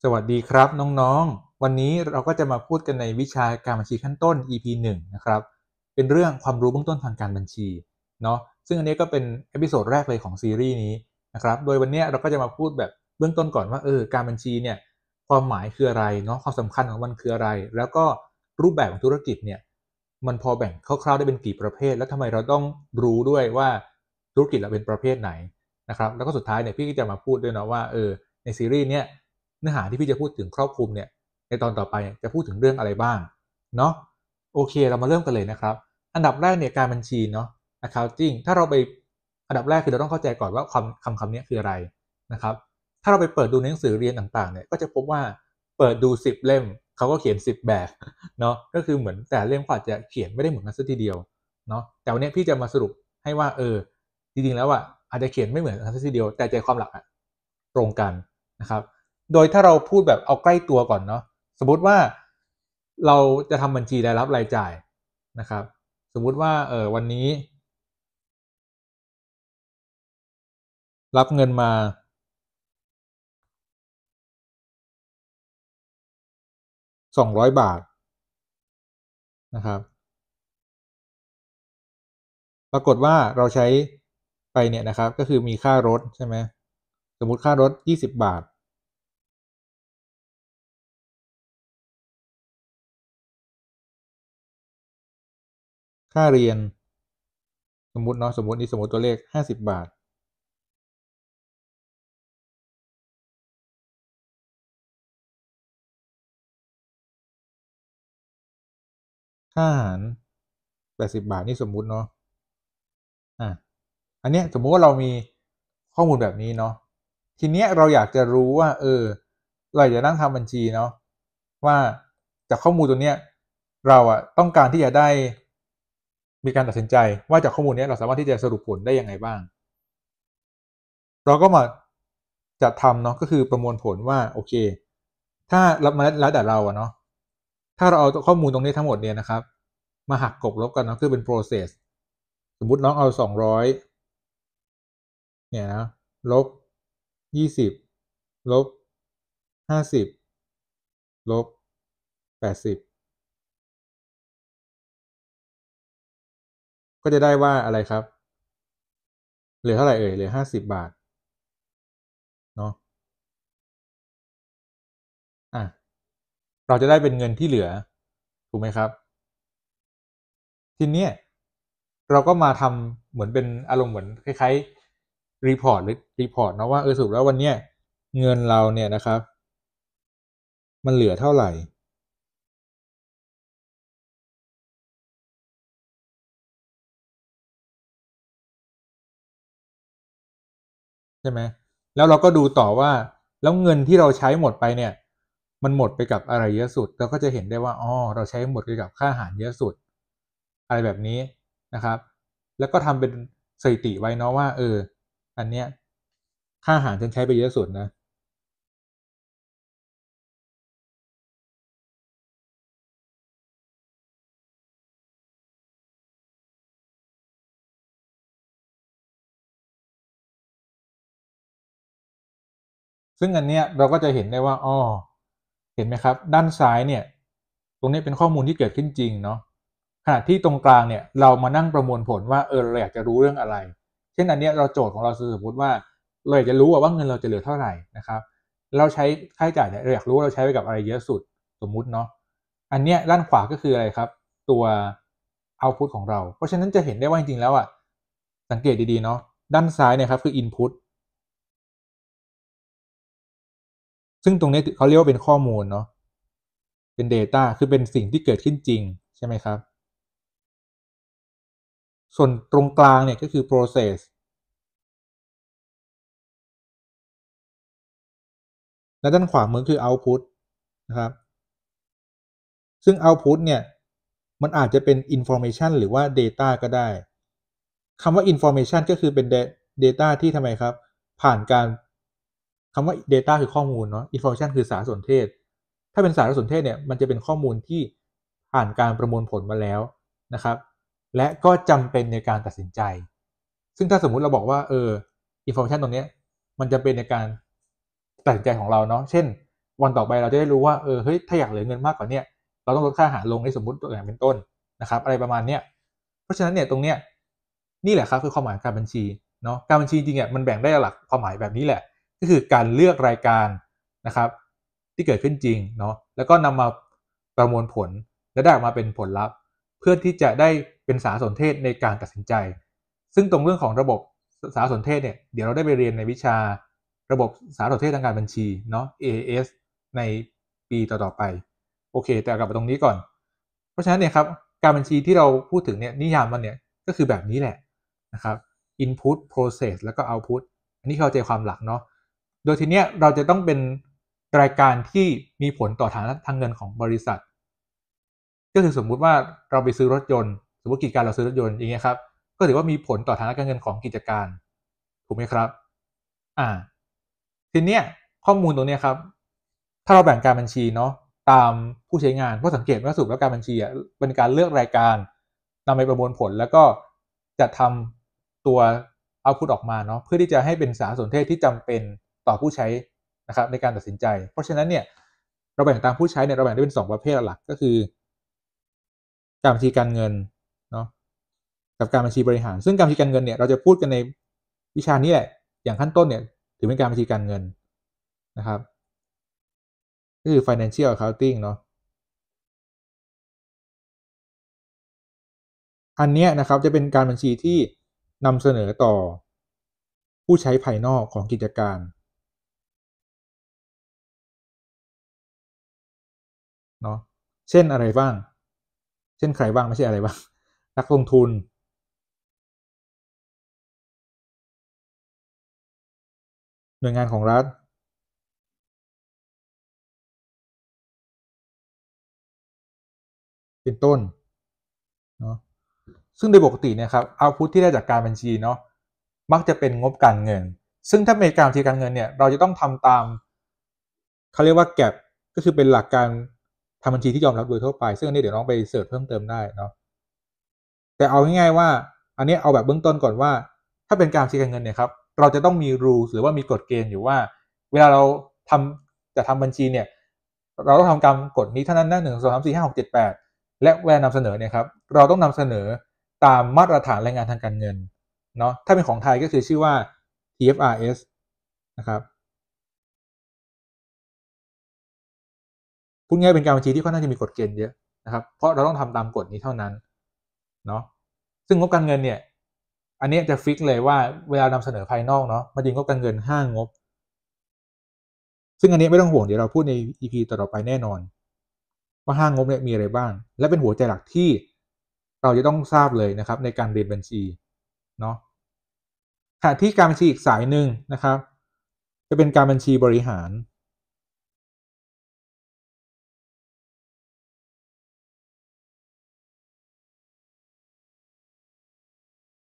สวัสดีครับน้องๆวันนี้เราก็จะมาพูดกันในวิชาการบัญชีขั้นต้น EP 1นะครับเป็นเรื่องความรู้เบื้องต้นทางการบัญชีเนาะซึ่งอันนี้ก็เป็นเอพิโซดแรกเลยของซีรีส์นี้นะครับโดยวันนี้เราก็จะมาพูดแบบเบื้องต้นก่อนว่าการบัญชีเนี่ยความหมายคืออะไรเนาะความสำคัญของมันคืออะไรแล้วก็รูปแบบของธุรกิจเนี่ยมันพอแบ่งคร่าวๆได้เป็นกี่ประเภทแล้วทำไมเราต้องรู้ด้วยว่าธุรกิจเราเป็นประเภทไหนนะครับแล้วก็สุดท้ายเนี่ยพี่ก็จะมาพูดด้วยนะว่าในซีรีส์เนี้ยเนื้อหาที่พี่จะพูดถึงครอบคลุมเนี่ยในตอนต่อไปจะพูดถึงเรื่องอะไรบ้างเนาะโอเคเรามาเริ่มกันเลยนะครับอันดับแรกเนี่ยการบัญชีเนาะ accounting ถ้าเราไปอันดับแรกคือเราต้องเข้าใจก่อนว่าคำนี้คืออะไรนะครับถ้าเราไปเปิดดูในหนังสือเรียนต่างๆเนี่ยก็จะพบว่าเปิดดู10เล่มเขาก็เขียน10แบบเนาะก็คือเหมือนแต่เล่มก็อาจจะเขียนไม่ได้เหมือนกันซะทีเดียวเนาะแต่วันนี้พี่จะมาสรุปให้ว่าจริงๆแล้วอาจจะเขียนไม่เหมือนกันซะทีเดียวแต่ใจความหลักตรงกันนะครับโดยถ้าเราพูดแบบเอาใกล้ตัวก่อนเนาะสมมุติว่าเราจะทำบัญชีรายรับรายจ่ายนะครับสมมุติว่าวันนี้รับเงินมา200บาทนะครับปรากฏว่าเราใช้ไปเนี่ยนะครับก็คือมีค่ารถใช่ไหมสมมุติค่ารถ20บาทค่าเรียนสมมุติเนาะสมมุติตัวเลข50บาทค่าอาหาร80บาทนี่สมมุติเนาะอ่ะอันเนี้ยสมมุติว่าเรามีข้อมูลแบบนี้เนาะทีเนี้ยเราอยากจะรู้ว่าเราจะนั่งทำบัญชีเนาะว่าจากข้อมูลตัวเนี้ยเราต้องการที่จะได้มีการตัดสินใจว่าจากข้อมูลนี้เราสามารถที่จะสรุปผลได้ยังไงบ้างเราก็มาจัดทำเนาะก็คือประมวลผลว่าโอเคถ้ารับมาแล้วแต่เราเนาะถ้าเราเอาข้อมูลตรงนี้ทั้งหมดเนี่ยนะครับมาหักกลบลบกันเนาะคือเป็น process สมมุติน้องเอา200เนี่ยนะลบ20ลบ50ลบ80ก็จะได้ว่าอะไรครับเหลือเท่าไหร่เหลือ50บาทเนาะอ่ะเราจะได้เป็นเงินที่เหลือถูกไหมครับทีเนี้ยเราก็มาทำเหมือนเป็นอารมณ์เหมือนคล้ายๆรีพอร์ตหรือรีพอร์ตนะว่าสรุปแล้ววันเนี้ยเงินเราเนี่ยนะครับมันเหลือเท่าไหร่ใช่ไหมแล้วเราก็ดูต่อว่าแล้วเงินที่เราใช้หมดไปเนี่ยมันหมดไปกับอะไรเยอะสุดเราก็จะเห็นได้ว่าอ๋อเราใช้หมดไปกับค่าอาหารเยอะสุดอะไรแบบนี้นะครับแล้วก็ทำเป็นสถิติไว้เนาะว่าอันเนี้ยค่าอาหารฉันใช้ไปเยอะสุดนะ ซึ่งอันเนี้ยเราก็จะเห็นได้ว่าอ๋อเห็นไหมครับด้านซ้ายเนี่ยตรงนี้เป็นข้อมูลที่เกิดขึ้นจริงเนาะขณะที่ตรงกลางเนี่ยเรามานั่งประมวลผลว่าเราอยากจะรู้เรื่องอะไรเช่นอันเนี้ยเราโจทย์ของเราสมมติว่าเราอยากจะรู้ว่าเงินเราจะเหลือเท่าไหร่นะครับเราใช้ค่าใช้จ่ายเนี่ยเราอยากรู้ว่าเราใช้ไปกับอะไรเยอะสุดสมมุติเนาะอันเนี้ยด้านขวาก็คืออะไรครับตัว output ของเราเพราะฉะนั้นจะเห็นได้ว่าจริงๆแล้วสังเกตดีๆเนาะด้านซ้ายเนี่ยครับคือ input ซึ่งตรงนี้เขาเรียกว่าเป็นข้อมูลเนาะเป็น Data คือเป็นสิ่งที่เกิดขึ้นจริงใช่ไหมครับส่วนตรงกลางเนี่ยก็คือ process และด้านขวามือคือ output นะครับซึ่ง output เนี่ยมันอาจจะเป็น information หรือว่า data ก็ได้คำว่า information ก็คือเป็น data ที่ทำไมครับผ่านการคำว่า data คือข้อมูลเนาะ information คือสารสนเทศถ้าเป็นสารสนเทศเนี่ยมันจะเป็นข้อมูลที่ผ่านการประมวลผลมาแล้วนะครับและก็จำเป็นในการตัดสินใจซึ่งถ้าสมมุติเราบอกว่าinformation ตรงนี้มันจะเป็นในการตัดสินใจของเราเนาะเช่น วันต่อไปเราจะได้รู้ว่าเฮ้ยถ้าอยากเหลือเงินมากกว่านี้เราต้องลดค่าอาหารลงในสมมติตัวอย่างเป็นต้นนะครับอะไรประมาณเนี้ยเพราะฉะนั้นเนี่ยตรงเนี้ยนี่แหละครับคือความหมายการบัญชีเนาะการบัญชีจริงๆมันแบ่งได้หลักความหมายแบบนี้แหละก็คือการเลือกรายการนะครับที่เกิดขึ้นจริงเนาะแล้วก็นำมาประมวลผลและได้ออกมาเป็นผลลัพธ์เพื่อที่จะได้เป็นสารสนเทศในการตัดสินใจซึ่งตรงเรื่องของระบบสารสนเทศเนี่ยเดี๋ยวเราได้ไปเรียนในวิชาระบบสารสนเทศทางการบัญชีเนาะ AAS ในปีต่อๆไปโอเคแต่กลับมาตรงนี้ก่อนเพราะฉะนั้นเนี่ยครับการบัญชีที่เราพูดถึงเนี่ยนิยามมันเนี่ยก็คือแบบนี้แหละนะครับ input process แล้วก็ output อันนี้เข้าใจความหลักเนาะโดยทีเนี้ยเราจะต้องเป็นรายการที่มีผลต่อฐานะทางเงินของบริษัทก็คือสมมุติว่าเราไปซื้อรถยนต์สมมติกิจการเราซื้อรถยนต์อย่างเงี้ยครับก็ถือว่ามีผลต่อฐานะการเงินของกิจการถูกไหมครับทีเนี้ยข้อมูลตรงเนี้ยครับถ้าเราแบ่งการบัญชีเนาะตามผู้ใช้งานก็สังเกตว่าสรุปแล้วการบัญชีเป็นการเลือกรายการนำไปประมวลผลแล้วก็จัดทำตัวเอาพุตออกมาเนาะเพื่อที่จะให้เป็นสารสนเทศที่จำเป็นต่อผู้ใช้นะครับในการตัดสินใจเพราะฉะนั้นเนี่ยเราแบ่งตามผู้ใช้เนี่ยเราแบ่งได้เป็น2ประเภทหลักก็คือการบัญชีการเงินเนาะกับการบัญชีบริหารซึ่งการบัญชีการเงินเนี่ยเราจะพูดกันในวิชานี้แหละอย่างขั้นต้นเนี่ยถือเป็นการบัญชีการเงินนะครับก็คือ financial accounting เนาะอันเนี้ยนะครับจะเป็นการบัญชีที่นำเสนอต่อผู้ใช้ภายนอกของกิจการเนาะเช่นอะไรบ้างเช่นใครบ้างไม่ใช่อะไรบ้างนักลงทุนหน่วยงานของรัฐเป็นต้นเนาะซึ่งโดยปกติเนี่ยครับเอาท์พุตที่ได้จากการบัญชีเนาะมักจะเป็นงบการเงินซึ่งถ้าเป็นการบัญชีการเงินเนี่ยเราจะต้องทำตามเขาเรียกว่าแกปก็คือเป็นหลักการทำบัญชีที่ยอมรับโดยทั่วไปซึ่งอันนี้เดี๋ยวน้องไปเสิร์ชเพิ่มเติมได้เนาะแต่เอาง่ายๆว่าอันนี้เอาแบบเบื้องต้นก่อนว่าถ้าเป็นการบัญชีการเงินเนี่ยครับเราจะต้องมี rules หรือว่ามีกฎเกณฑ์อยู่ว่าเวลาเราจะทำบัญชีเนี่ยเราต้องทำตามกฎนี้เท่านั้นนะ1 2 3 4 5 6 7 8และเวลานำเสนอเนี่ยครับเราต้องนำเสนอตามมาตรฐานรายงานทางการเงินเนาะถ้าเป็นของไทยก็คือชื่อว่า TFRS นะครับพูดง่ายเป็นการบัญชีที่ค่อนข้างจะมีกฎเกณฑ์เยอะนะครับเพราะเราต้องทำตามกฎนี้เท่านั้นเนาะซึ่งงบการเงินเนี่ยอันนี้จะฟิกเลยว่าเวลานำเสนอภายนอกเนาะมันจะงบการเงิน5 งบซึ่งอันนี้ไม่ต้องห่วงเดี๋ยวเราพูดใน EP ต่อๆไปแน่นอนว่า5 งบเนี่ยมีอะไรบ้างและเป็นหัวใจหลักที่เราจะต้องทราบเลยนะครับในการเรียนบัญชีเนาะขณะที่การบัญชีอีกสายหนึ่งนะครับจะเป็นการบัญชีบริหาร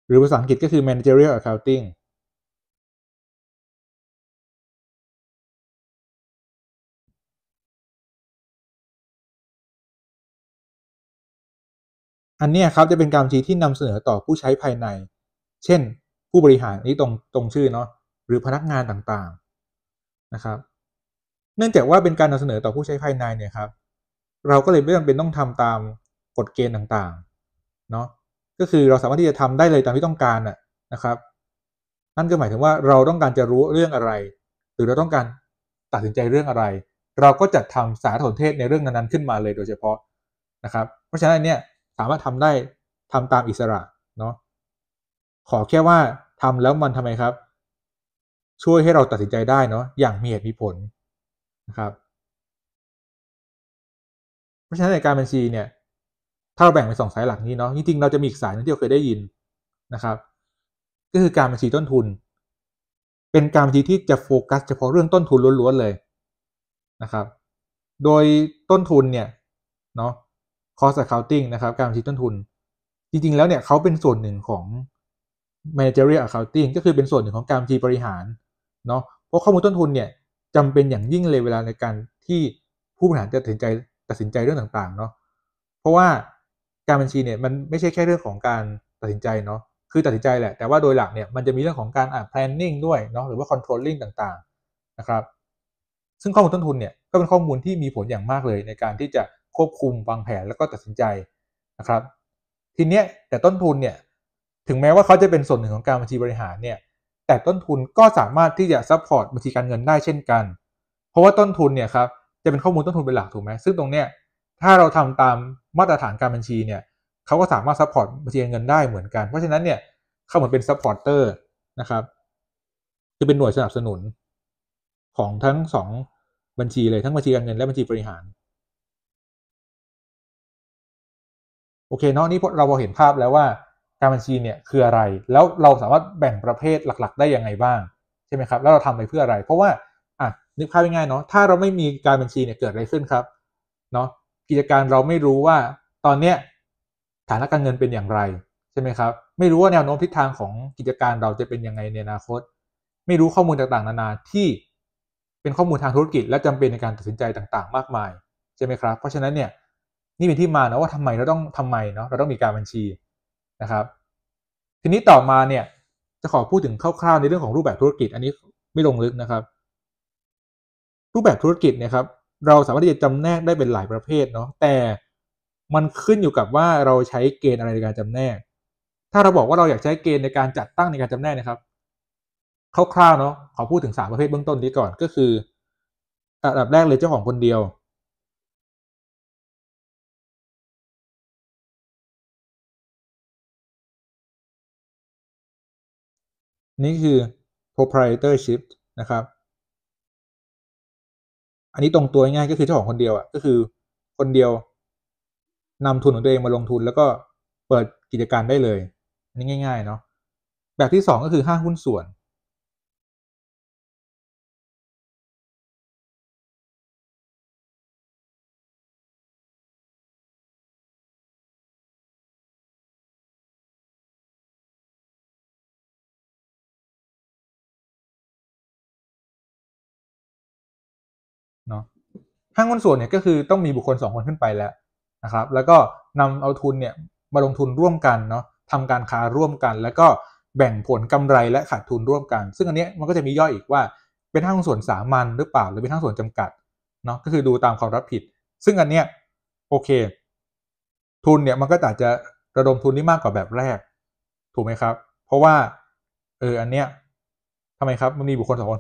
หรือภาษาอังกฤษก็คือ managerial accounting อันนี้ครับจะเป็นการบัญชีที่นำเสนอต่อผู้ใช้ภายในเช่นผู้บริหารนี้ตรงชื่อเนาะหรือพนักงานต่างๆนะครับเนื่องจากว่าเป็นการนำเสนอต่อผู้ใช้ภายในเนี่ยครับเราก็เลยไม่จำเป็นต้องทำตามกฎเกณฑ์ต่างๆเนาะก็คือเราสามารถที่จะทำได้เลยตามที่ต้องการนะครับนั่นก็หมายถึงว่าเราต้องการจะรู้เรื่องอะไรหรือเราต้องการตัดสินใจเรื่องอะไรเราก็จัดทำสารสนเทศในเรื่องนั้นๆขึ้นมาเลยโดยเฉพาะนะครับเพราะฉะนั้นเนี่ยสามารถทำได้ทำตามอิสระเนาะขอแค่ว่าทำแล้วมันทำไมครับช่วยให้เราตัดสินใจได้เนาะอย่างมีเหตุมีผลนะครับเพราะฉะนั้นในการบัญชีเนี่ยถ้าเราแบ่งเป็น2 สายหลักนี้เนาะจริงๆเราจะมีอีกสายนึงที่เราเคยได้ยินนะครับก็คือการบัญชีต้นทุนเป็นการบัญชีที่จะโฟกัสเฉพาะเรื่องต้นทุนล้วนๆเลยนะครับโดยต้นทุนเนี่ยเนาะ cost accounting นะครับการบัญชีต้นทุนจริงๆแล้วเนี่ยเขาเป็นส่วนหนึ่งของ managerial accounting ก็คือเป็นส่วนหนึ่งของการบัญชีบริหารเนาะเพราะข้อมูลต้นทุนเนี่ยจำเป็นอย่างยิ่งเลยเวลาในการที่ผู้บริหารจะตัดสินใจเรื่องต่างๆเนาะเพราะว่าการบัญชีเนี่ยมันไม่ใช่แค่เรื่องของการตัดสินใจเนาะคือตัดสินใจแหละแต่ว่าโดยหลักเนี่ยมันจะมีเรื่องของการplanning ด้วยเนาะหรือว่า controlling ต่างๆนะครับ ซึ่งข้อมูลต้นทุนเนี่ยก็เป็นข้อมูลที่มีผลอย่างมากเลยในการที่จะควบคุมวางแผนแล้วก็ตัดสินใจนะครับทีเนี้ยแต่ต้นทุนเนี่ยถึงแม้ว่าเขาจะเป็นส่วนหนึ่งของการบัญชีบริหารเนี่ยแต่ต้นทุนก็สามารถที่จะซัพพอร์ตบัญชีการเงินได้เช่นกันเพราะว่าต้นทุนเนี่ยครับจะเป็นข้อมูลต้นทุนเป็นหลักถูกไหมซึ่งตรงเนี้ยถ้าเราทำตามมาตรฐานการบัญชีเนี่ยเขาก็สามารถซัพพอร์ตบัญชีการเงินได้เหมือนกันเพราะฉะนั้นเนี่ยเขาเหมือนเป็นซัพพอร์เตอร์นะครับจะเป็นหน่วยสนับสนุนของทั้งสองบัญชีเลยทั้งบัญชีการเงินและบัญชีบริหารโอเคเนาะนี่เราเห็นภาพแล้วว่าการบัญชีเนี่ยคืออะไรแล้วเราสามารถแบ่งประเภทหลักๆได้ยังไงบ้างใช่ไหมครับแล้วเราทำไปเพื่ออะไรเพราะว่านึกภาพง่ายๆเนาะถ้าเราไม่มีการบัญชีเนี่ยเกิดอะไรขึ้นครับเนาะกิจการเราไม่รู้ว่าตอนเนี้ยฐานะการเงินเป็นอย่างไรใช่ไหมครับไม่รู้ว่าแนวโน้มทิศทางของกิจการเราจะเป็นยังไงในอนาคตไม่รู้ข้อมูลต่างๆนานาที่เป็นข้อมูลทางธุรกิจและจำเป็นในการตัดสินใจต่างๆมากมายใช่ไหมครับเพราะฉะนั้นเนี่ยนี่เป็นที่มานะว่าทำไมเราต้องมีการบัญชีนะครับทีนี้ต่อมาเนี่ยจะขอพูดถึงคร่าวๆในเรื่องของรูปแบบธุรกิจอันนี้ไม่ลงลึกนะครับรูปแบบธุรกิจเนี่ยครับเราสามารถที่จะจำแนกได้เป็นหลายประเภทเนาะแต่มันขึ้นอยู่กับว่าเราใช้เกณฑ์อะไรในการจำแนกถ้าเราบอกว่าเราอยากใช้เกณฑ์ในการจัดตั้งในการจำแนกนะครับคร่าวๆเนาะขอพูดถึง3ประเภทเบื้องต้นนี้ก่อนก็คืออันดับแรกเลยเจ้าของคนเดียวนี่คือ proprietorship นะครับอันนี้ตรงตัวง่ายก็คือเจ้าของคนเดียวก็คือคนเดียวนำทุนของตัวเองมาลงทุนแล้วก็เปิดกิจการได้เลยอันนี้ง่ายๆเนาะแบบที่2ก็คือห้างหุ้นส่วนเนาะห้างหุ้นส่วนเนี่ยก็คือต้องมีบุคคล2คนขึ้นไปแล้วนะครับแล้วก็นำเอาทุนเนี่ยมาลงทุนร่วมกันเนาะทำการค้าร่วมกันแล้วก็แบ่งผลกำไรและขาดทุนร่วมกันซึ่งอันนี้มันก็จะมีย่อยอีกว่าเป็นห้างหุ้นส่วนสามัญหรือเปล่าหรือเป็นห้างส่วนจำกัดเนาะก็คือดูตามความรับผิดซึ่งอันเนี้ยโอเคทุนเนี่ยมันก็อาจจะระดมทุนได้มากกว่าแบบแรกถูกไหมครับเพราะว่าอันเนี้ยทำไมครับมันมีบุคคล2 คน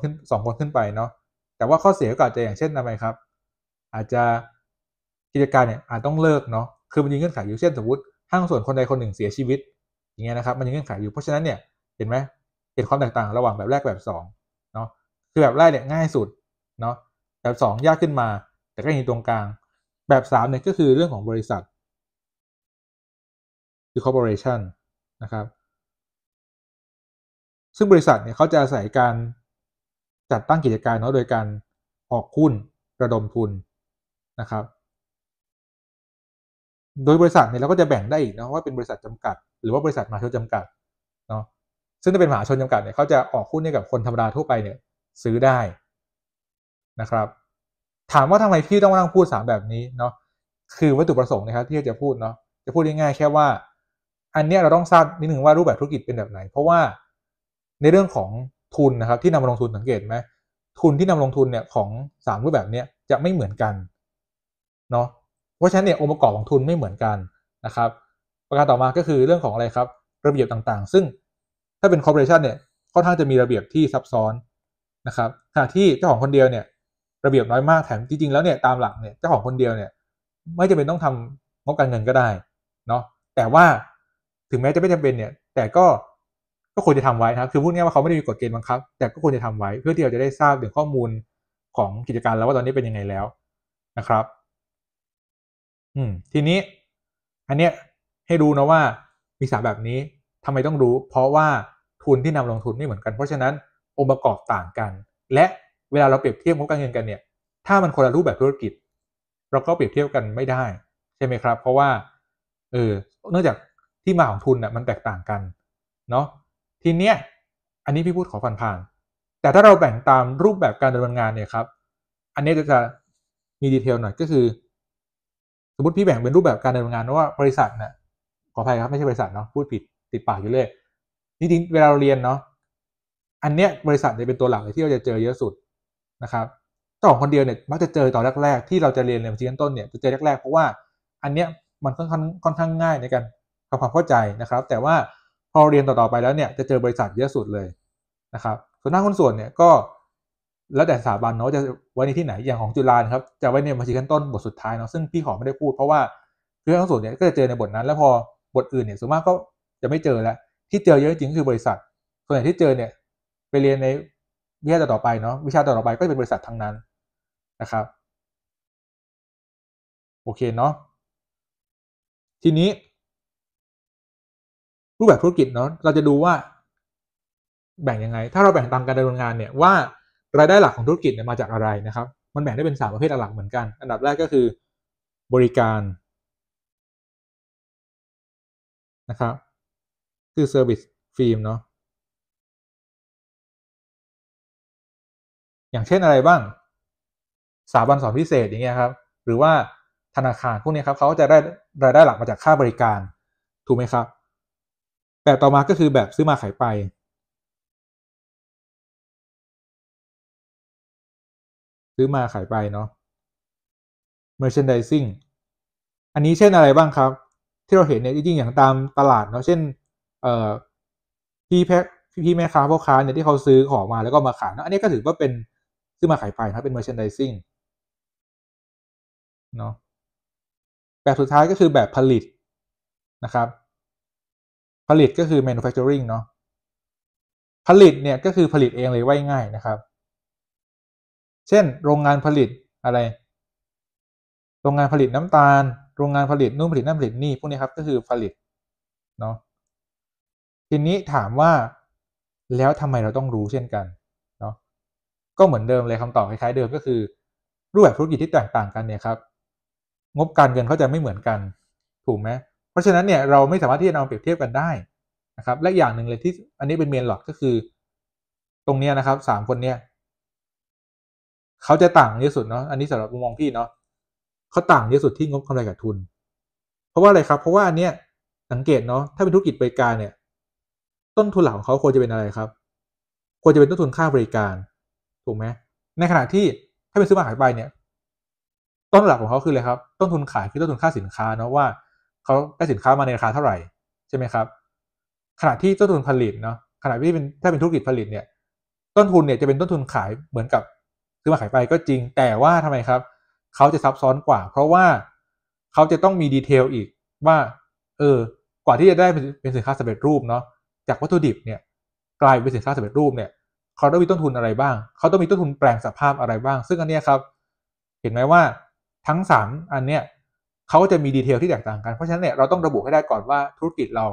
ขึ้นไปเนาะแต่ว่าข้อเสียก็อาจจะอย่างเช่นทำไมครับอาจจะกิจการเนี่ยอาจต้องเลิกเนาะคือมันมีเงื่อนไขอยู่เช่นสมมติห้างส่วนคนใดคนหนึ่งเสียชีวิตอย่างเงี้ยนะครับมันมีเงื่อนไขอยู่เพราะฉะนั้นเนี่ยเห็นไหมเห็นความแตกต่างระหว่างแบบแรกแบบ2เนาะคือแบบแรกเนี่ยง่ายสุดเนาะแบบ2ยากขึ้นมาแต่ก็ยังอยู่ตรงกลางแบบ3เนี่ยก็คือเรื่องของบริษัทคือ corporation นะครับซึ่งบริษัทเนี่ยเขาจะอาศัยการจัดตั้งกิจการเนาะโดยการออกหุ้นระดมทุนนะครับ โดยบริษัทเนี่ยเราก็จะแบ่งได้อีกนะว่าเป็นบริษัทจำกัดหรือว่าบริษัทมหาชนจำกัดเนาะซึ่งถ้าเป็นมหาชนจำกัดเนี่ยเขาจะออกหุ้นให้กับคนธรรมดาทั่วไปเนี่ยซื้อได้นะครับถามว่าทำไมพี่ต้องมานั่งพูด3แบบนี้เนาะคือวัตถุประสงค์นะครับที่จะพูดเนาะจะพูดง่ายๆแค่ว่าอันเนี้ยเราต้องทราบนิดนึงว่ารูปแบบธุรกิจเป็นแบบไหนเพราะว่าในเรื่องของทุนนะครับที่นำมาลงทุนสังเกตไหมทุนที่นำลงทุนเนี่ยของ3รูปแบบนี้จะไม่เหมือนกันเนาะ เพราะฉะนั้นเนี่ยองค์ประกอบของทุนไม่เหมือนกันนะครับประการต่อมาก็คือเรื่องของอะไรครับระเบียบต่างๆซึ่งถ้าเป็นคอร์ปอเรชันเนี่ยค่อนข้างจะมีระเบียบที่ซับซ้อนนะครับขณะที่เจ้าของคนเดียวเนี่ยระเบียบน้อยมากแถมจริงๆแล้วเนี่ยตามหลักเนี่ยเจ้าของคนเดียวเนี่ยไม่จำเป็นต้องทำงบการเงินก็ได้เนาะแต่ว่าถึงแม้จะไม่จำเป็นเนี่ยแต่ก็ควรจะทำไว้นะครับคือพูดง่ายว่าเขาไม่ได้มีกฎเกณฑ์บังคับแต่ก็ควรจะทำไว้เพื่อที่เราจะได้ทราบถึงข้อมูลของกิจการแล้วว่าตอนนี้เป็นยังไงแล้วนะครับ ทีนี้อันเนี้ยให้ดูนะว่ามี3แบบนี้ทำไมต้องรู้เพราะว่าทุนที่นำลงทุนไม่เหมือนกันเพราะฉะนั้นองค์ประกอบต่างกันและเวลาเราเปรียบเทียบงบการเงินกันเนี่ยถ้ามันคนละรูปแบบธุรกิจเราก็เปรียบเทียบกันไม่ได้ใช่ไหมครับเพราะว่าเนื่องจากที่มาของทุนน่ะมันแตกต่างกันเนาะทีเนี้ยอันนี้พี่พูดขอผ่านๆแต่ถ้าเราแบ่งตามรูปแบบการดำเนินงานเนี่ยครับอันนี้จะมีดีเทลหน่อยก็คือ สมมติพี่แบ่งเป็นรูปแบบการดำเนินงานว่าบริษัทเนี่ยขออภัยครับไม่ใช่บริษัทเนาะพูดผิดติดปากอยู่เลยจริงๆเวลาเราเรียนเนาะอันเนี้ยบริษัทเนี่ยเป็นตัวหลักเลยที่เราจะเจอเยอะสุดนะครับ เจ้าของคนเดียวเนี่ยมักจะเจอตอนแรกๆที่เราจะเรียนบัญชีขั้นต้นเนี่ยจะเจอแรกๆเพราะว่าอันเนี้ยมันค่อนข้างง่ายในการทำความเข้าใจนะครับแต่ว่าพอเรียนต่อๆไปแล้วเนี่ยจะเจอบริษัทเยอะสุดเลยนะครับส่วนหน้าหุ้นส่วนเนี่ยก็แล้วแต่สถาบันเนาะจะไว้ในที่ไหนอย่างของจุฬาครับจะไว้ในบัญชีขั้นต้นบทสุดท้ายเนาะซึ่งพี่ขอไม่ได้พูดเพราะว่าเรื่องหุ้นส่วนเนี่ยก็จะเจอในบทนั้นแล้วพอบทอื่นเนี่ยส่วนมากก็จะไม่เจอแล้วที่เจอเยอะจริงก็คือบริษัทส่วนใหญ่ที่เจอเนี่ยไปเรียนในวิชาต่อไปเนาะวิชาต่อไปก็จะเป็นบริษัททั้งนั้นนะครับโอเคเนาะทีนี้รูปแบบธุรกิจเนาะเราจะดูว่าแบ่งยังไงถ้าเราแบ่งตามการดำเนินงานเนี่ยว่ารายได้หลักของธุรกิจเนี่ยมาจากอะไรนะครับมันแบ่งได้เป็น3ประเภทหลักเหมือนกันอันดับแรกก็คือบริการนะครับคือ service stream เนาะอย่างเช่นอะไรบ้างสถาบันสอนพิเศษอย่างเงี้ยครับหรือว่าธนาคารพวกนี้ครับเขาจะได้รายได้หลักมาจากค่าบริการถูกไหมครับแบบต่อมาก็คือแบบซื้อมาขายไปซื้อมาขายไปเนาะ merchandising อันนี้เช่นอะไรบ้างครับที่เราเห็นเนี่ยจริงๆอย่างตามตลาดเนาะเช่นเอ่อพี่แพ็คพี่แม่ค้าพ่อค้าเนี่ยที่เขาซื้อของมาแล้วก็มาขายเนาะอันนี้ก็ถือว่าเป็นซื้อมาขายไปครับเป็น merchandising เนาะแบบสุดท้ายก็คือแบบผลิตนะครับผลิตก็คือ manufacturing เนาะผลิตเนี่ยก็คือผลิตเองเลยว่าง่ายนะครับเช่นโรงงานผลิตอะไรโรงงานผลิตน้ำตาลโรงงานผลิตนู่นผลิตนั่นผลิตนี่พวกนี้ครับก็คือผลิตเนาะ ทีนี้ถามว่าแล้วทำไมเราต้องรู้เช่นกันเนาะก็เหมือนเดิมเลยคำตอบคล้ายๆเดิมก็คือรูปแบบธุรกิจที่แตกต่างกันเนี่ยครับงบการเงินเขาจะไม่เหมือนกันถูกไหมเพราะฉะนั้นเนี่ยเราไม่สามารถที่จะนำเปรียบเทียบกันได้นะครับและอย่างหนึ่งเลยที่อันนี้เป็นเมนหลักก็คือตรงนี้นะครับ3 คนเนี่ยเขาจะต่างที่สุดเนาะอันนี้สำหรับมุมมองพี่เนาะเขาต่างที่สุดที่งบกำไรขาดทุนเพราะว่าอะไรครับเพราะว่าอันเนี้ยสังเกตเนาะถ้าเป็นธุรกิจบริการเนี่ยต้นทุนหลักของเขาควรจะเป็นอะไรครับควรจะเป็นต้นทุนค่าบริการถูกไหมในขณะที่ถ้าเป็นซื้อมาขายไปเนี่ยต้นหลักของเขาคืออะไรครับต้นทุนขายคือต้นทุนค่าสินค้าเนาะว่าเขาได้สินค้ามาในราคาเท่าไหร่ใช่ไหมครับขณะที่ต้นทุนผลิตเนาะขณะที่เป็นถ้าเป็นธุรกิจผลิตเนี่ยต้นทุนเนี่ยจะเป็นต้นทุนขายเหมือนกับซื้อมาขายไปก็จริงแต่ว่าทำไมครับเขาจะซับซ้อนกว่าเพราะว่าเขาจะต้องมีดีเทลอีกว่ากว่าที่จะได้เป็นสินค้าสำเร็จรูปเนาะจากวัตถุดิบเนี่ยกลายเป็นสินค้าสำเร็จรูปเนี่ยเขาต้องมีต้นทุนอะไรบ้างเขาต้องมีต้นทุนแปลงสภาพอะไรบ้างซึ่งอันนี้ครับเห็นไหมว่าทั้ง3อันเนี้ยเขาจะมีดีเทลที่แตกต่างกันเพราะฉะนั้นเนี่ยเราต้องระบุให้ได้ก่อนว่าธุรกิจเรา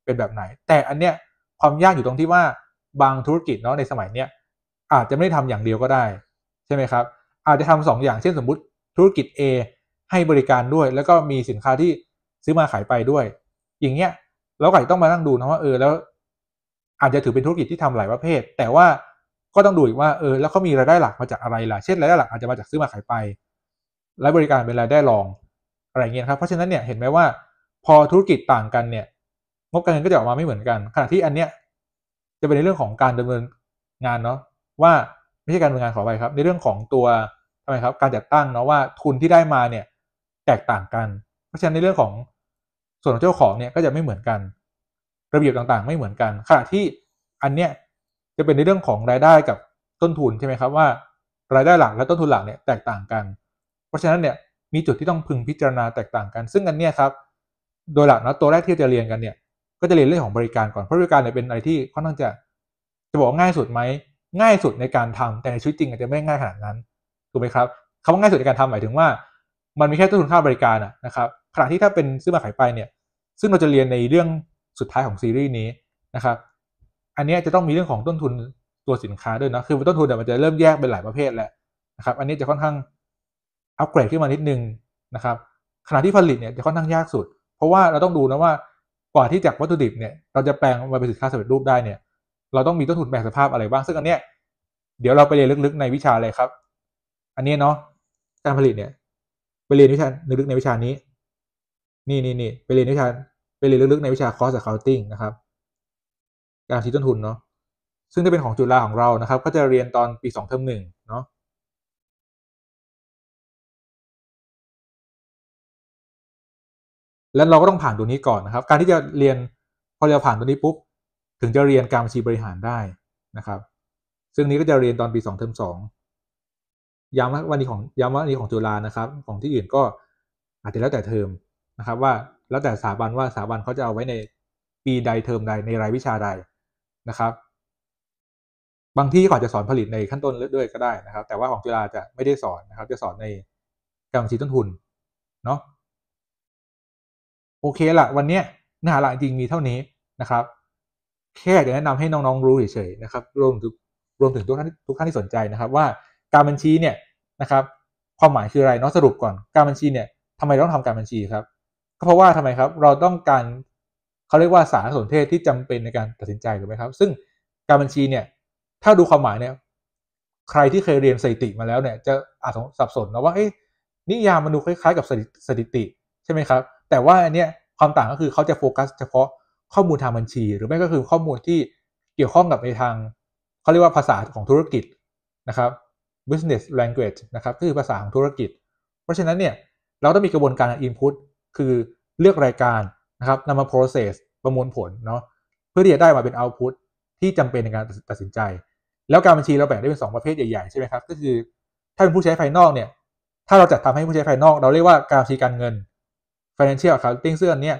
เป็นแบบไหนแต่อันเนี้ยความยากอยู่ตรงที่ว่าบางธุรกิจเนาะในสมัยเนี้ยอาจจะไม่ได้ทำอย่างเดียวก็ได้ใช่ไหมครับอาจจะทำ2 อย่างเช่นสมมุติธุรกิจ A ให้บริการด้วยแล้วก็มีสินค้าที่ซื้อมาขายไปด้วยอย่างเงี้ยเราก็ต้องมานั่งดูนะว่าแล้วอาจจะถือเป็นธุรกิจที่ทำหลายประเภทแต่ว่าก็ต้องดูอีกว่าแล้วเขามีรายได้หลักมาจากอะไรล่ะเช่นรายได้หลักอาจจะมาจากซื้อมาขายไปและบริการเป็นรายได้รองอะไรเงี้ยครับเพราะฉะนั้นเนี่ยเห็นไหมว่าพอธุรกิจต่างกันเนี่ยงบการเงินก็จะออกมาไม่เหมือนกันขณะที่อันเนี้ยจะเป็นในเรื่องของการดำเนินงานเนาะว่าไม่ใช่การดำเนินงานขอไปครับในเรื่องของตัวทำไมครับการจัดตั้งเนาะว่าทุนที่ได้มาเนี่ยแตกต่างกันเพราะฉะนั้นในเรื่องของส่วนของเจ้าของเนี่ยก็จะไม่เหมือนกันระเบียบต่างๆไม่เหมือนกันขณะที่อันเนี้ยจะเป็นในเรื่องของรายได้กับต้นทุนใช่ไหมครับว่ารายได้หลักและต้นทุนหลักเนี่ยแตกต่างกันเพราะฉะนั้นเนี่ยมีจุดที่ต้องพึงพิจารณาแตกต่างกันซึ่งอันเนี้ยครับโดยหลักนะตัวแรกที่จะเรียนกันเนี่ยก็จะเรียนเรื่องของบริการก่อนเพราะบริการเนี่ยเป็นอะไรที่ค่อนข้างจะบอกง่ายสุดไหมง่ายสุดในการทำแต่ในชีวิตจริงอาจจะไม่ง่ายขนาดนั้นถูกไหมครับคำว่าง่ายสุดในการทำหมายถึงว่ามันมีแค่ต้นทุนค่าบริการนะครับขณะที่ถ้าเป็นซื้อมาขายไปเนี่ยซึ่งเราจะเรียนในเรื่องสุดท้ายของซีรีส์นี้นะครับอันนี้จะต้องมีเรื่องของต้นทุนตัวสินค้าด้วยนะคือต้นทุนเนี่ยมันจะเริ่มแยกเป็นหลายประเภทแล้วนะครับอันนี้จะค่อนข้างอัปเกรดขึ้นมานิดนึงนะครับขณะที่ผลิตเนี่ยจะค่อนข้างยากสุดเพราะว่าเราต้องดูนะว่ากว่าที่จากวัตถุดิบเนี่ยเราจะแปลงมาเป็นสินค้าสำเร็จรูปได้เนี่ยเราต้องมีต้นทุนแปลงสภาพอะไรบ้างซึ่งอันเนี้ยเดี๋ยวเราไปเรียนลึกๆในวิชาเลยครับอันนี้เนาะการผลิตเนี่ยไปเรียนวิชาลึกๆในวิชานี้นี่ไปเรียนวิชาไปเรียนลึกๆในวิชา cost accounting นะครับการคิดต้นทุนเนาะซึ่งถ้าเป็นของจุฬาของเรานะครับก็จะเรียนตอนปี2 เทอม 1เนาะ แล้วเราก็ต้องผ่านตัวนี้ก่อนนะครับการที่จะเรียนพอเราผ่านตัวนี้ปุ๊บถึงจะเรียนการบัญชีบริหารได้นะครับซึ่งนี้ก็จะเรียนตอนปี2เทอม2ย้ำว่าวันนี้ของจุฬานะครับของที่อื่นก็อาจจะแล้วแต่เทอมนะครับว่าแล้วแต่สถาบันว่าสถาบันเขาจะเอาไว้ในปีใดเทอมใดในรายวิชาใดนะครับบางที่ก็อาจจะสอนผลิตในขั้นต้นด้วยก็ได้นะครับแต่ว่าของจุฬาจะไม่ได้สอนนะครับจะสอนในการบัญชีต้นทุนเนาะโอเคละวันนี้เนื้อหาหลักจริงมีเท่านี้นะครับแค่จะแนะนำให้น้องๆรู้เฉยๆนะครับรวมถึงทุกท่านที่สนใจนะครับว่าการบัญชีเนี่ยนะครับความหมายคืออะไรเนาะสรุปก่อนการบัญชีเนี่ยทำไมต้องทำการบัญชีครับก็เพราะว่าทำไมครับเราต้องการเขาเรียกว่าสารสนเทศที่จำเป็นในการตัดสินใจถูกไหมครับซึ่งการบัญชีเนี่ยถ้าดูความหมายเนี่ยใครที่เคยเรียนสถิติมาแล้วเนี่ยจะอาจสับสนนะว่านิยามมันดูคล้ายๆกับสถิติใช่ไหมครับแต่ว่าอันเนี้ยความต่างก็คือเขาจะโฟกัสเฉพาะข้อมูลทางบัญชีหรือไม่ก็คือข้อมูลที่เกี่ยวข้องกับในทางเขาเรียกว่าภาษาของธุรกิจนะครับ business language นะครับคือภาษาของธุรกิจเพราะฉะนั้นเนี่ยเราต้องมีกระบวนการ input คือเลือกรายการนะครับนำมา process ประมวลผลเนาะเพื่อที่จะได้มาเป็น output ที่จำเป็นในการตัดสินใจแล้วการบัญชีเราแบ่งได้เป็น2ประเภทใหญ่ๆใช่ไหมครับก็คือถ้าเป็นผู้ใช้ภายนอกเนี่ยถ้าเราจัดทำให้ผู้ใช้ภายนอกเราเรียกว่าการบัญชีการเงิน financial accounting ซึ่งอันเนี้ย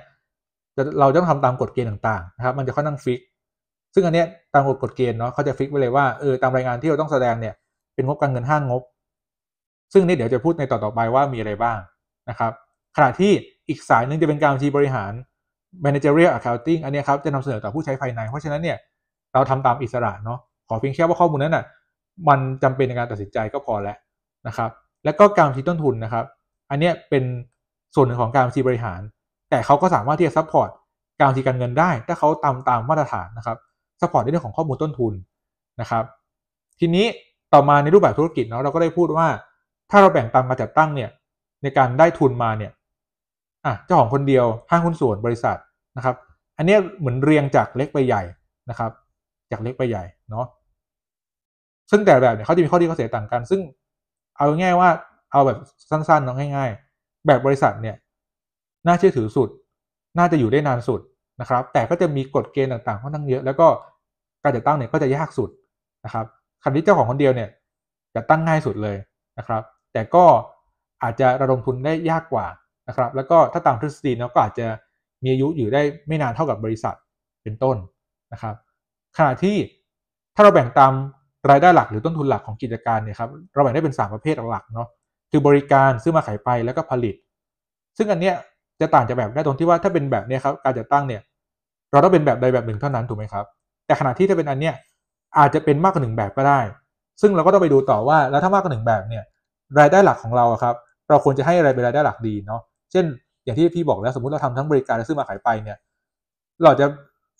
เราต้องทำตามกฎเกณฑ์ต่างๆนะครับมันจะค่อนข้างฟิกซึ่งอันเนี้ยตามกฎเกณฑ์เนาะเขาจะฟิกไว้เลยว่าตามรายงานที่เราต้องแสดงเนี่ยเป็นงบการเงิน5 งบซึ่งนี่เดี๋ยวจะพูดในต่อไปว่ามีอะไรบ้างนะครับขณะที่อีกสายนึงจะเป็นการบัญชีบริหาร managerial accounting อันนี้ครับจะนำเสนอต่อผู้ใช้ภายในเพราะฉะนั้นเนี่ยเราทำตามอิสระเนาะขอเพียงแค่ว่าข้อมูลนั้นน่ะมันจำเป็นในการตัดสินใจก็พอแล้วนะครับแล้วก็การบัญชีต้นทุนนะครับอันนี้เป็นส่วนหนึ่งของการบัญชีบริหารแต่เขาก็สามารถที่จะซัพพอร์ตการบัญชีการเงินได้ถ้าเขาตามมาตรฐานนะครับซัพพอร์ตในเรื่องของข้อมูลต้นทุนนะครับทีนี้ต่อมาในรูปแบบธุรกิจเนาะเราก็ได้พูดว่าถ้าเราแบ่งตามการจัดตั้งเนี่ยในการได้ทุนมาเนี่ยเจ้าของคนเดียวห้างหุ้นส่วนบริษัทนะครับอันนี้เหมือนเรียงจากเล็กไปใหญ่นะครับจากเล็กไปใหญ่เนาะซึ่งแต่แบบเนี่ยเขาจะมีข้อดีข้อเสียต่างกันซึ่งเอาง่ายว่าเอาแบบสั้นๆเนาะง่ายๆแบบบริษัทเนี่ยน่าเชื่อถือสุดน่าจะอยู่ได้นานสุดนะครับแต่ก็จะมีกฎเกณฑ์ต่างๆค่อนข้างเยอะแล้วก็การจัดตั้งเนี่ยก็จะยากสุดนะครับคันที่เจ้าของคนเดียวเนี่ยจะตั้งง่ายสุดเลยนะครับแต่ก็อาจจะระดมทุนได้ยากกว่านะครับแล้วก็ถ้าตามทฤษฎีเนาะก็อาจจะมีอายุอยู่ได้ไม่นานเท่ากับบริษัทเป็นต้นนะครับขณะที่ถ้าเราแบ่งตามรายได้หลักหรือต้นทุนหลักของกิจการเนี่ยครับเราแบ่งได้เป็น3ประเภทหลักๆเนาะคือบริการซื้อมาขายไปแล้วก็ผลิตซึ่งอันเนี้ยจะต่างจากแบบได้ตรงที่ว่าถ้าเป็นแบบนี้ครับการจัดตั้งเนี่ยเราต้องเป็นแบบใดแบบหนึ่งเท่านั้นถูกไหมครับแต่ขณะที่ถ้าเป็นอันเนี้ยอาจจะเป็นมากกว่า1แบบก็ได้ซึ่งเราก็ต้องไปดูต่อว่าแล้วถ้ามากกว่า1แบบเนี่ยรายได้หลักของเราครับเราควรจะให้อะไรเป็นรายได้หลักดีเนาะเช่นอย่างที่พี่บอกแล้วสมมุติเราทำทั้งบริการและซื้อมาขายไปเนี่ยเราจะ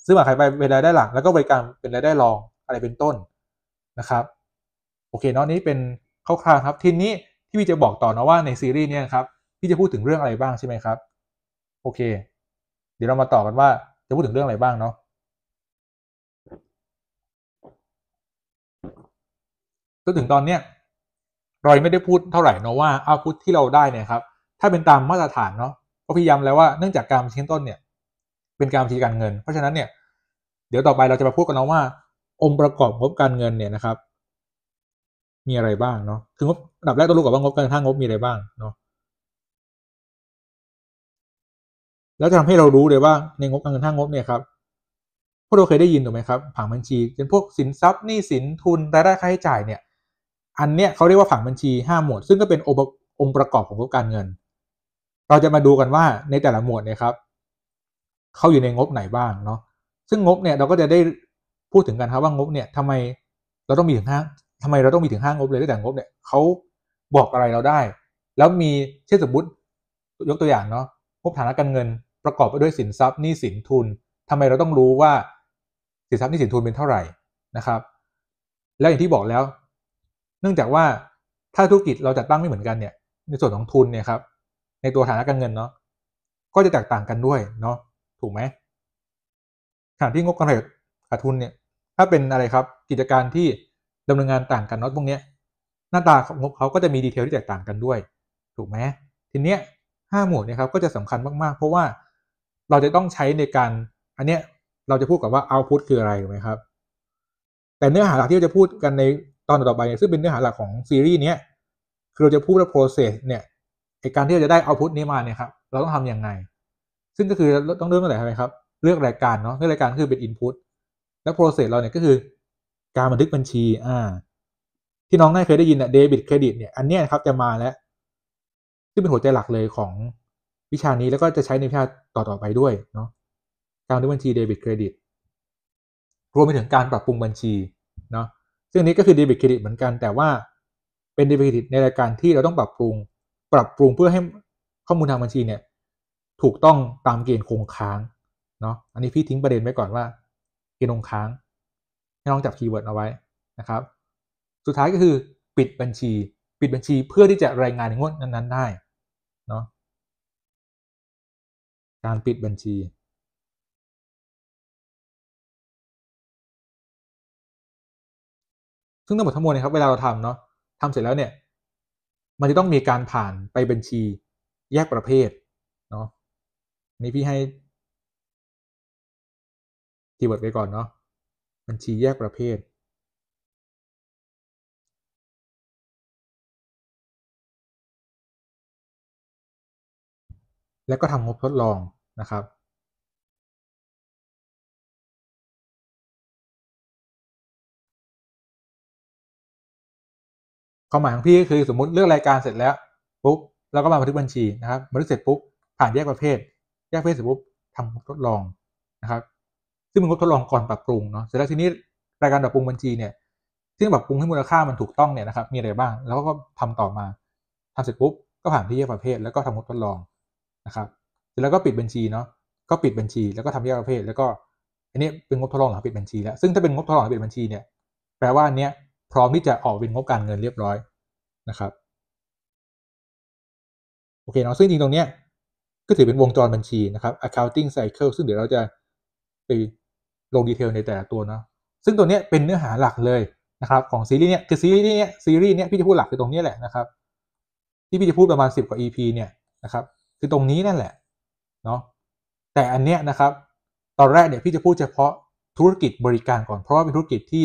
ซื้อมาขายไปเป็นรายได้หลักแล้วก็บริการเป็นรายได้รองอะไรเป็นต้นนะครับโอเคเนาะนี้เป็นคร่าวๆครับทีนี้ที่พี่จะบอกต่อนะว่าในซีรีส์นี้ครับพี่จะพูดถึงเรื่องอะไรบ้างใช่ไหมครับโอเคเดี๋ยวเรามาต่อกันว่าจะพูดถึงเรื่องอะไรบ้างเนาะจนถึงตอนเนี้ยเราไม่ได้พูดเท่าไหร่เนาะว่าเอาพุทที่เราได้เนี่ยครับถ้าเป็นตามมาตรฐานเนาะก็พยายามแล้วว่าเนื่องจากการบัญชีต้นเนี่ยเป็นการบัญชีการเงินเพราะฉะนั้นเนี่ยเดี๋ยวต่อไปเราจะมาพูดกันเนาะว่าองค์ประกอบงบการเงินเนี่ยนะครับมีอะไรบ้างเนาะคืองบอันดับแรกต้องรู้ก่อนว่างบการทางงบมีอะไรบ้างเนาะแล้วจะทำให้เรารู้เลยว่าในงบการเงินทางงบเนี่ยครับพวกเราเคยได้ยินถูกไหมครับผังบัญชีเป็นพวกสินทรัพย์หนี้สินทุนรายได้ค่าใช้จ่ายเนี่ยอันเนี้ยเขาเรียกว่าผังบัญชี5หมวดซึ่งก็เป็นองค์ประกอบของงบการเงินเราจะมาดูกันว่าในแต่ละหมวดเนี่ยครับเขาอยู่ในงบไหนบ้างเนาะซึ่งงบเนี่ยเราก็จะได้พูดถึงกันครับว่างบเนี่ยทำไมเราต้องมีถึง5งบเลยแต่งบเนี่ยเขาบอกอะไรเราได้แล้วมีเช่นสมมติยกตัวอย่างเนาะงบฐานะการเงินประกอบไปด้วยสินทรัพย์หนี้สินทุนทำไมเราต้องรู้ว่าสินทรัพย์หนี้สินทุนเป็นเท่าไหร่นะครับแล้วอย่างที่บอกแล้วเนื่องจากว่าถ้าธุรกิจเราจัดตั้งไม่เหมือนกันเนี่ยในส่วนของทุนเนี่ยครับในตัวฐานะการเงินเนาะก็จะแตกต่างกันด้วยเนาะถูกไหมขณะที่งบการเงินขาดทุนเนี่ยถ้าเป็นอะไรครับกิจการที่ดำเนินงานต่างกันเนาะพวกนี้หน้าตาของงบเขาก็จะมีดีเทลที่แตกต่างกันด้วยถูกไหมทีเนี้ย5หมวดเนี่ยครับก็จะสำคัญมากๆเพราะว่า เราจะต้องใช้ในการอันเนี้ยเราจะพูดกับว่า output คืออะไรถูกไหมครับแต่เนื้อหาหลักที่เราจะพูดกันในตอนต่อไปซึ่งเป็นเนื้อหาหลักของซีรีส์นี้คือเราจะพูดว่า process เนี่ยในการที่เราจะได้ output นี้มาเนี่ยครับเราต้องทำยังไงซึ่งก็คือต้องเริ่มตั้งแต่อะไรครับเลือกรายการเนาะเลือกรายการคือเป็น input แล้ว process เราเนี่ยก็คือการบันทึกบัญชีที่น้องน่าเคยได้ยินเดบิตเครดิตเนี่ยอันเนี้ยครับจะมาแล้วซึ่งเป็นหัวใจหลักเลยของวิชานี้แล้วก็จะใช้ในวิชาต่อๆไปด้วยเนาะการบันทึกบัญชีเดบิตเครดิตรวมไปถึงการปรับปรุงบัญชีเนาะซึ่งนี้ก็คือเดบิตเครดิตเหมือนกันแต่ว่าเป็นเดบิตเครดิตในรายการที่เราต้องปรับปรุงเพื่อให้ข้อมูลทางบัญชีเนี่ยถูกต้องตามเกณฑ์คงค้างเนาะอันนี้พี่ทิ้งประเด็นไว้ก่อนว่าเกณฑ์คงค้างให้น้องจับคีย์เวิร์ดเอาไว้นะครับสุดท้ายก็คือปิดบัญชีเพื่อที่จะรายงานในงวดนั้นๆได้เนาะการปิดบัญชีซึ่งทั้งหมดทั้งมวลนะครับเวลาเราทำเนาะทำเสร็จแล้วเนี่ยมันจะต้องมีการผ่านไปบัญชีแยกประเภทเนาะนี่พี่ให้คีย์เวิร์ดไว้ก่อนเนาะบัญชีแยกประเภทแล้วก็ทำงบทดลองนะครับความหมายของพี่ก็คือสมมุติเลือกรายการเสร็จแล้วปุ๊บเราก็มาบันทึกบัญชีนะครับบันทึกเสร็จปุ๊บผ่านแยกประเภทเสร็จปุ๊บทำงบทดลองนะครับซึ่งเป็นงบทดลองก่อนปรับปรุงเนาะเสร็จแล้วทีนี้รายการปรับปรุงบัญชีเนี่ยที่ปรับปรุงให้มูลค่ามันถูกต้องเนี่ยนะครับมีอะไรบ้างแล้วก็ทำต่อมาทำเสร็จปุ๊บก็ผ่านที่แยกประเภทแล้วก็ทำงบทดลองนะครับเสร็จแล้วก็ปิดบัญชีเนาะก็ปิดบัญชีแล้วก็ทำแยกประเภทแล้วก็อันนี้เป็นงบทดลองหลังปิดบัญชีแล้วซึ่งถ้าเป็นงบทดลองหลังปิดบัญชีเนี่ยแปลว่าอันเนี้ยพร้อมที่จะออกเป็นงบการเงินเรียบร้อยนะครับโอเคเนาะซึ่งจริงตรงเนี้ยก็ถือเป็นวงจรบัญชีนะครับ accounting cycle ซึ่งเดี๋ยวเราจะไปลงดีเทลในแต่ละตัวเนาะซึ่งตัวเนี้ยเป็นเนื้อหาหลักเลยนะครับของซีรีส์เนี้ยคือซีรีส์เนี้ยพี่จะพูดหลักคือตรงนี้แหละนะครับที่พี่จะพูดประมาณ10 กว่า EP เนี่ยนะครับคือตรงนี้นั่นแหละเนาะแต่อันเนี้ยนะครับตอนแรกเนี่ยพี่จะพูดเฉพาะธุรกิจบริการก่อนเพราะว่าเป็นธุรกิจที่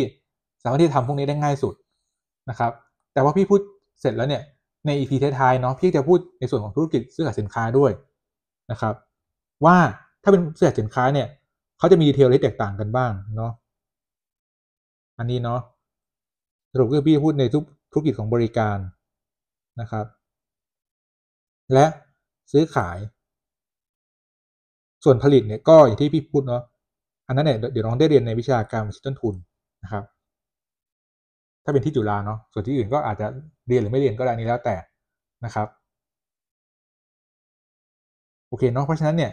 สามารถที่จะทำพวกนี้ได้ง่ายสุดนะครับแต่ว่าพี่พูดเสร็จแล้วเนี่ยใน EP ท้ายๆเนาะพี่จะพูดในส่วนของธุรกิจซื้อขายสินค้าด้วยนะครับว่าถ้าเป็นซื้อขายสินค้าเนี่ยเขาจะมีดีเทลที่แตกต่างกันบ้างเนาะอันนี้เนาะสรุปคือพี่พูดในธุรกิจของบริการนะครับและซื้อขายส่วนผลิตเนี่ยก็อย่างที่พี่พูดเนาะอันนั้นเนี่ยเดี๋ยวน้องได้เรียนในวิชาการบัญชีต้นทุนนะครับถ้าเป็นที่จุฬาเนาะส่วนที่อื่นก็อาจจะเรียนหรือไม่เรียนก็ได้นี้แล้วแต่นะครับโอเคเนาะเพราะฉะนั้นเนี่ย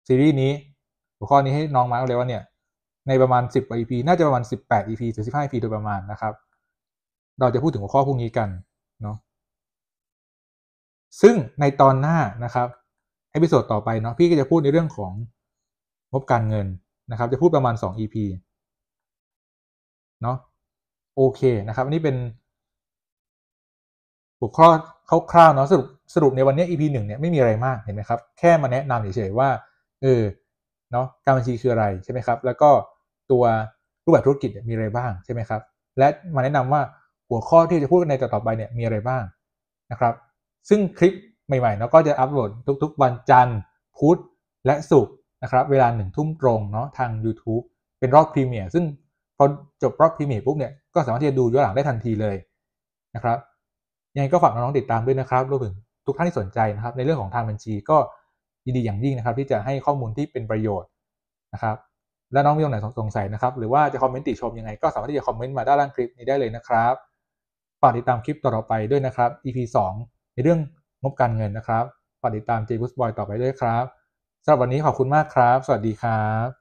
ซีรีส์นี้หัวข้อนี้ให้น้องมาร์กเลยว่าเนี่ยในประมาณ10 กว่า EP น่าจะประมาณ18 EP ถึง15 EP โดยประมาณนะครับเราจะพูดถึงหัวข้อพวกนี้กันเนาะซึ่งในตอนหน้านะครับเอพิโซดต่อไปเนาะพี่ก็จะพูดในเรื่องของงบการเงินนะครับจะพูดประมาณ2 EP เนาะโอเคนะครับอันนี้เป็นหัวข้อคร่าวๆเนาะสรุปในวันนี้ EP 1เนี่ยไม่มีอะไรมากเห็นไหมครับแค่มาแนะนำเฉยๆว่าเนาะการบัญชีคืออะไรใช่ไหมครับแล้วก็ตัวรูปแบบธุรกิจมีอะไรบ้างใช่ไหมครับและมาแนะนำว่าหัวข้อที่จะพูดในต่อๆไปเนี่ยมีอะไรบ้างนะครับซึ่งคลิปใหม่ๆเนาะก็จะอัปโหลดทุกๆวันจันทร์พุธและศุกร์นะครับเวลา1 ทุ่มตรงเนาะทาง YouTube เป็นรอบพรีเมียร์ซึ่งพอจบรอบพรีเมียร์ปุ๊บเนี่ยก็สามารถที่จะดูย้อนหลังได้ทันทีเลยนะครับยังไงก็ฝากน้องๆติดตามด้วยนะครับรวมถึงทุกท่านที่สนใจนะครับในเรื่องของทางบัญชีก็ยินดีอย่างยิ่งนะครับที่จะให้ข้อมูลที่เป็นประโยชน์นะครับและน้องมีตรงไหนสงสัยนะครับหรือว่าจะคอมเมนต์ติชมยังไงก็สามารถที่จะคอมเมนต์มาด้านล่างคลิปนี้ได้เลยนะครับฝากติดตามคลิปต่อไปด้วยนะครับ EP 2ในเรื่องงบการเงินนะครับฝากติดตาม J Boost Boy ต่อไปด้วยครับสำหรับวันนี้ขอบคุณมากครับสวัสดีครับ